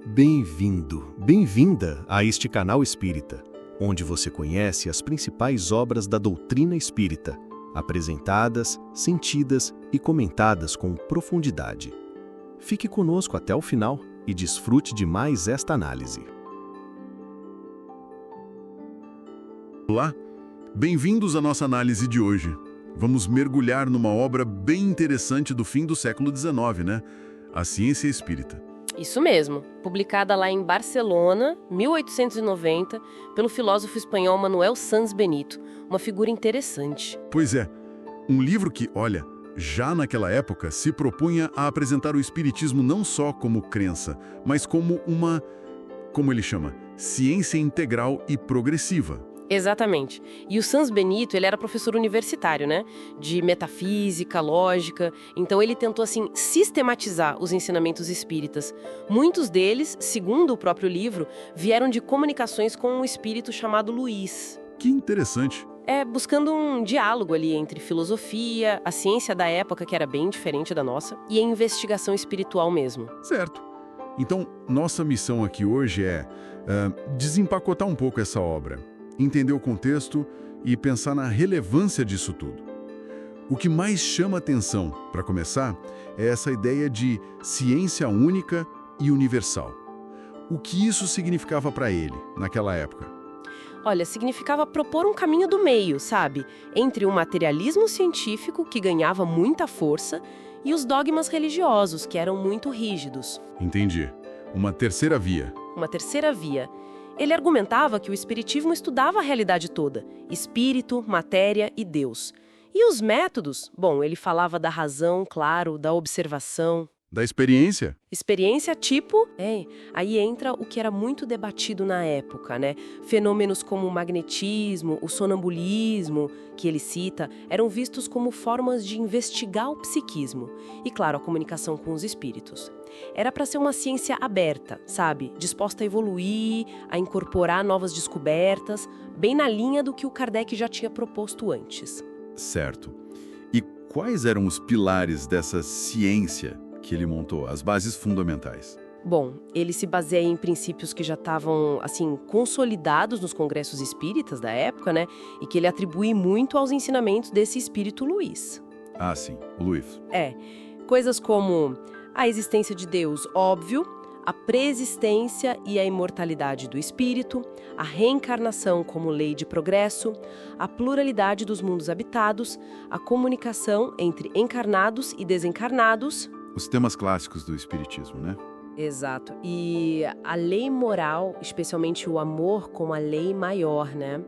Bem-vindo, bem-vinda a este canal espírita, onde você conhece as principais obras da doutrina espírita, apresentadas, sentidas e comentadas com profundidade. Fique conosco até o final e desfrute de mais esta análise. Olá, bem-vindos à nossa análise de hoje. Vamos mergulhar numa obra bem interessante do fim do século XIX, né? A Ciência Espírita. Isso mesmo, publicada lá em Barcelona, 1890, pelo filósofo espanhol Manuel Sanz Benito, uma figura interessante. Pois é, um livro que, olha, já naquela época se propunha a apresentar o espiritismo não só como crença, mas como uma, como ele chama, ciência integral e progressiva. Exatamente. E o Sanz Benito, ele era professor universitário, né? De metafísica, lógica. Então ele tentou, assim, sistematizar os ensinamentos espíritas. Muitos deles, segundo o próprio livro, vieram de comunicações com um espírito chamado Luís. Que interessante. Buscando um diálogo ali entre filosofia, a ciência da época, que era bem diferente da nossa, e a investigação espiritual mesmo. Certo. Então, nossa missão aqui hoje é desempacotar um pouco essa obra, entender o contexto e pensar na relevância disso tudo. O que mais chama atenção, para começar, é essa ideia de ciência única e universal. O que isso significava para ele, naquela época? Olha, significava propor um caminho do meio, sabe? Entre o materialismo científico, que ganhava muita força, e os dogmas religiosos, que eram muito rígidos. Entendi. Uma terceira via. Uma terceira via. Ele argumentava que o espiritismo estudava a realidade toda, espírito, matéria e Deus. E os métodos? Bom, ele falava da razão, claro, da observação. Da experiência? Experiência tipo... aí entra o que era muito debatido na época, né? Fenômenos como o magnetismo, o sonambulismo, que ele cita, eram vistos como formas de investigar o psiquismo. E, claro, a comunicação com os espíritos. Era para ser uma ciência aberta, sabe? Disposta a evoluir, a incorporar novas descobertas, bem na linha do que o Kardec já tinha proposto antes. Certo. E quais eram os pilares dessa ciência que ele montou, as bases fundamentais? Bom, ele se baseia em princípios que já estavam, assim, consolidados nos congressos espíritas da época, né? E que ele atribui muito aos ensinamentos desse espírito Luís. Ah, sim, o Luís. Coisas como a existência de Deus, óbvio, a preexistência e a imortalidade do espírito, a reencarnação como lei de progresso, a pluralidade dos mundos habitados, a comunicação entre encarnados e desencarnados. Os temas clássicos do espiritismo, né? Exato. E a lei moral, especialmente o amor como a lei maior, né?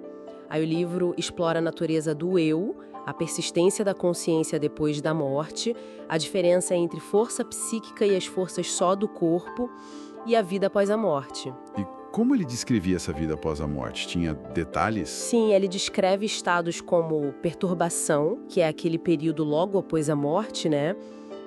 Aí o livro explora a natureza do eu, a persistência da consciência depois da morte, a diferença entre força psíquica e as forças só do corpo e a vida após a morte. E como ele descrevia essa vida após a morte? Tinha detalhes? Sim, ele descreve estados como perturbação, que é aquele período logo após a morte, né?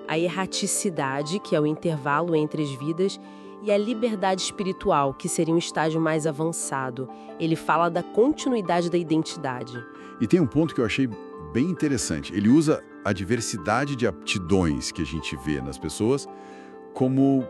A erraticidade, que é o intervalo entre as vidas, e a liberdade espiritual, que seria um estágio mais avançado. Ele fala da continuidade da identidade. E tem um ponto que eu achei bem interessante. Ele usa a diversidade de aptidões que a gente vê nas pessoas como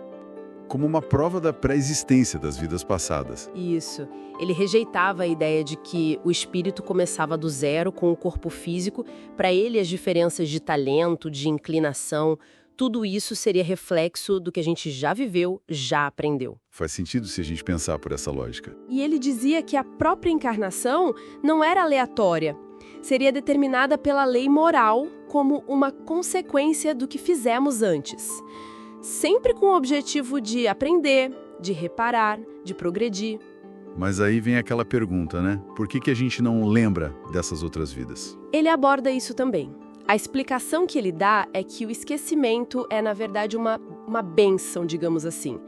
uma prova da pré-existência das vidas passadas. Isso. Ele rejeitava a ideia de que o espírito começava do zero com o corpo físico. Para ele, as diferenças de talento, de inclinação, tudo isso seria reflexo do que a gente já viveu, já aprendeu. Faz sentido se a gente pensar por essa lógica. E ele dizia que a própria encarnação não era aleatória. Seria determinada pela lei moral como uma consequência do que fizemos antes. Sempre com o objetivo de aprender, de reparar, de progredir. Mas aí vem aquela pergunta, né? Por que a gente não lembra dessas outras vidas? Ele aborda isso também. A explicação que ele dá é que o esquecimento é, na verdade, uma bênção, digamos assim,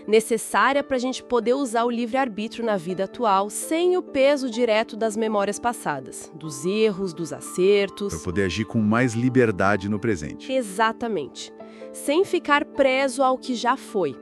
necessária para a gente poder usar o livre-arbítrio na vida atual sem o peso direto das memórias passadas, dos erros, dos acertos. Para poder agir com mais liberdade no presente. Exatamente. Sem ficar preso ao que já foi.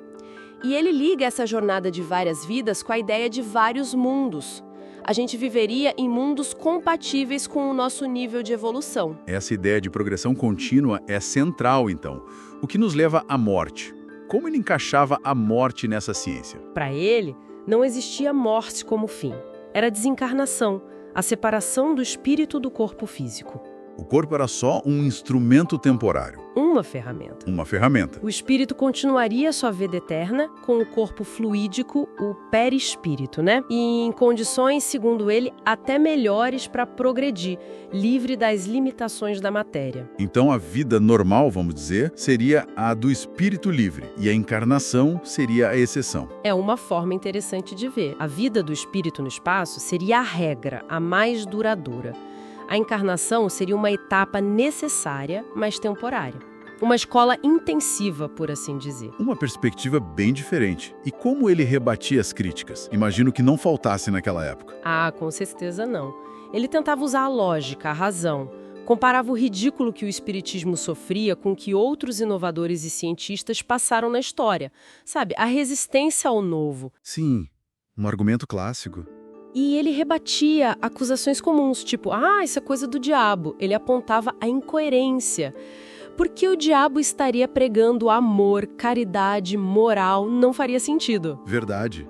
E ele liga essa jornada de várias vidas com a ideia de vários mundos. A gente viveria em mundos compatíveis com o nosso nível de evolução. Essa ideia de progressão contínua é central, então. O que nos leva à morte. como ele encaixava a morte nessa ciência? Para ele, não existia morte como fim. Era desencarnação, a separação do espírito do corpo físico. O corpo era só um instrumento temporário, Uma ferramenta. uma ferramenta. O espírito continuaria sua vida eterna com o corpo fluídico, o perispírito, né? E em condições, segundo ele, até melhores para progredir, livre das limitações da matéria. Então a vida normal, vamos dizer, seria a do espírito livre, e a encarnação seria a exceção. É uma forma interessante de ver. A vida do espírito no espaço seria a regra, a mais duradoura. A encarnação seria uma etapa necessária, mas temporária. Uma escola intensiva, por assim dizer. Uma perspectiva bem diferente. E como ele rebatia as críticas? Imagino que não faltasse naquela época. Ah, com certeza não. Ele tentava usar a lógica, a razão. Comparava o ridículo que o espiritismo sofria com o que outros inovadores e cientistas passaram na história. Sabe, a resistência ao novo. Sim, um argumento clássico. E ele rebatia acusações comuns, tipo, isso é coisa do diabo. Ele apontava a incoerência. Porque o diabo estaria pregando amor, caridade, moral, não faria sentido. Verdade.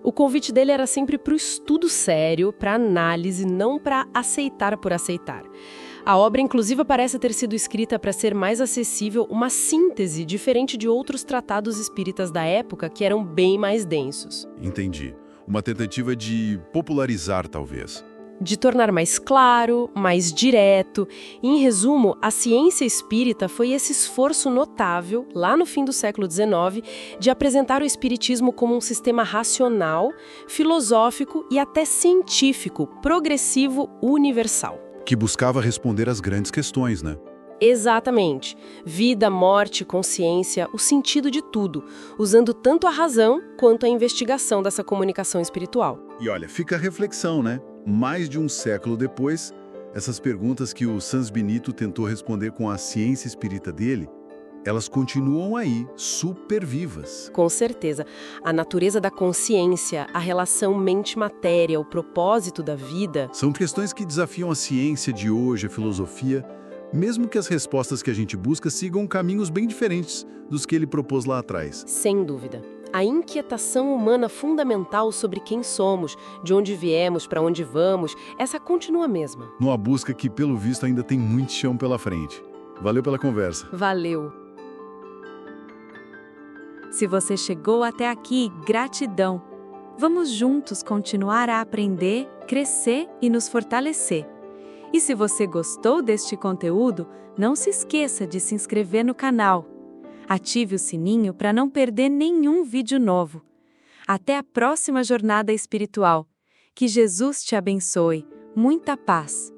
O convite dele era sempre para o estudo sério, para análise, não para aceitar por aceitar. A obra, inclusive, parece ter sido escrita para ser mais acessível, uma síntese diferente de outros tratados espíritas da época que eram bem mais densos. Entendi. Uma tentativa de popularizar, talvez. De tornar mais claro, mais direto. E, em resumo, a ciência espírita foi esse esforço notável, lá no fim do século XIX, de apresentar o espiritismo como um sistema racional, filosófico e até científico, progressivo, universal. Que buscava responder às grandes questões, né? Exatamente. Vida, morte, consciência, o sentido de tudo, usando tanto a razão quanto a investigação dessa comunicação espiritual. E olha, fica a reflexão, né? Mais de um século depois, essas perguntas que o Sans Benito tentou responder com a ciência espírita dele, elas continuam aí, super vivas. Com certeza. A natureza da consciência, a relação mente-matéria, o propósito da vida... São questões que desafiam a ciência de hoje, a filosofia, mesmo que as respostas que a gente busca sigam caminhos bem diferentes dos que ele propôs lá atrás. Sem dúvida. A inquietação humana fundamental sobre quem somos, de onde viemos, para onde vamos, essa continua a mesma. Numa busca que, pelo visto, ainda tem muito chão pela frente. Valeu pela conversa. Valeu. Se você chegou até aqui, gratidão. Vamos juntos continuar a aprender, crescer e nos fortalecer. E se você gostou deste conteúdo, não se esqueça de se inscrever no canal. Ative o sininho para não perder nenhum vídeo novo. Até a próxima jornada espiritual. Que Jesus te abençoe. Muita paz.